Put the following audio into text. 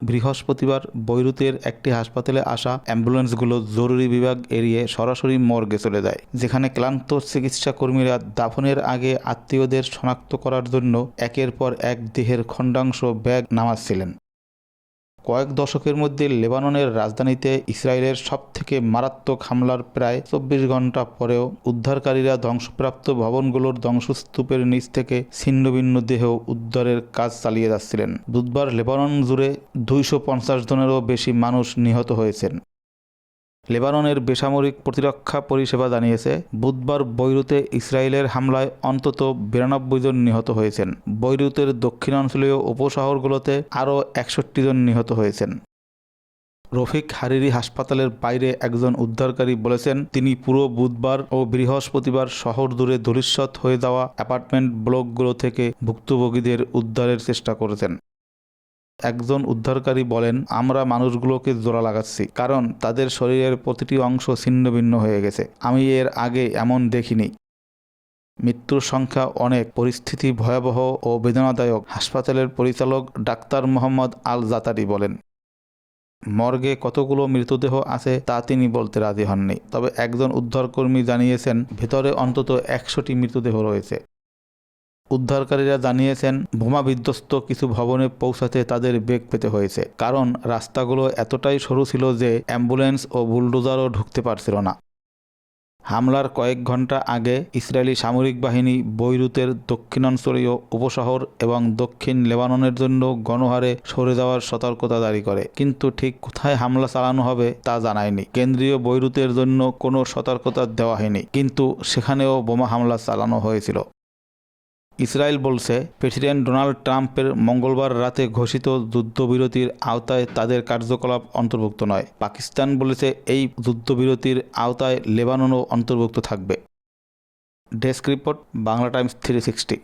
বৃহস্পতিবার বৈরুতের একটি হাসপাতালে আসা অ্যাম্বুলেন্সগুলো জরুরি বিভাগ এড়িয়ে সরাসরি মর্গে চলে যায়, যেখানে ক্লান্ত চিকিৎসা কর্মীরা দাফনের আগে আত্মীয়দের শনাক্ত করার জন্য একের পর এক দেহের খণ্ডাংশ ব্যাগ নামাচ্ছিলেন। কয়েক দশকের মধ্যে লেবাননের রাজধানীতে ইসরায়েলের সবথেকে মারাত্মক হামলার প্রায় ২৪ ঘন্টা পরেও উদ্ধারকারীরা ধ্বংসপ্রাপ্ত ভবনগুলোর ধ্বংসস্তূপের নিচ থেকে ছিন্নভিন্ন দেহ উদ্ধারের কাজ চালিয়ে যাচ্ছিলেন। বুধবার লেবানন জুড়ে ২৫০ জনেরও বেশি মানুষ নিহত হয়েছেন। লেবাননের বেসামরিক প্রতিরক্ষা পরিষেবা জানিয়েছে, বুধবার বৈরুতে ইসরায়েলের হামলায় অন্তত ৯২ জন নিহত হয়েছেন। বৈরুতের দক্ষিণাঞ্চলীয় উপশহরগুলোতে আরও ৬১ জন নিহত হয়েছেন। রফিক হারিরি হাসপাতালের বাইরে একজন উদ্ধারকারী বলেছেন, তিনি পুরো বুধবার ও বৃহস্পতিবার শহর জুড়ে ধূলিসাৎ হয়ে যাওয়া অ্যাপার্টমেন্ট ব্লকগুলো থেকে ভুক্তভোগীদের উদ্ধারের চেষ্টা করেছেন। একজন উদ্ধারকারী বলেন, আমরা মানুষগুলোকে জোড়া লাগাচ্ছি, কারণ তাদের শরীরের প্রতিটি অংশ ছিন্নভিন্ন হয়ে গেছে। আমি এর আগে এমন দেখিনি। মৃত্যুর সংখ্যা অনেক, পরিস্থিতি ভয়াবহ ও বেদনাদায়ক, হাসপাতালের পরিচালক ডাক্তার মোহাম্মদ আল জাতারি বলেন। মর্গে কতগুলো মৃতদেহ আছে তা তিনি বলতে রাজি হননি, তবে একজন উদ্ধারকর্মী জানিয়েছেন ভেতরে অন্তত ১০০টি মৃতদেহ রয়েছে। উদ্ধারকারীরা জানিয়েছেন, বোমা বিধ্বস্ত কিছু ভবনে পৌঁছাতে তাদের বেগ পেতে হয়েছে, কারণ রাস্তাগুলো এতটাই সরু ছিল যে অ্যাম্বুলেন্স ও বুলডোজারও ঢুকতে পারছিল না। হামলার কয়েক ঘন্টা আগে ইসরায়েলি সামরিক বাহিনী বৈরুতের দক্ষিণাঞ্চলীয় উপশহর এবং দক্ষিণ লেবাননের জন্য গণহারে সরে যাওয়ার সতর্কতা জারি করে, কিন্তু ঠিক কোথায় হামলা চালানো হবে তা জানায়নি। কেন্দ্রীয় বৈরুতের জন্য কোনো সতর্কতা দেওয়া হয়নি, কিন্তু সেখানেও বোমা হামলা চালানো হয়েছিল। ইসরায়েল বলছে, প্রেসিডেন্ট ডোনাল্ড ট্রাম্পের মঙ্গলবার রাতে ঘোষিত যুদ্ধবিরতির আওতায় তাদের কার্যকলাপ অন্তর্ভুক্ত নয়। পাকিস্তান বলেছে এই যুদ্ধবিরতির আওতায় লেবাননও অন্তর্ভুক্ত থাকবে। Desk report, Bangla Times 360।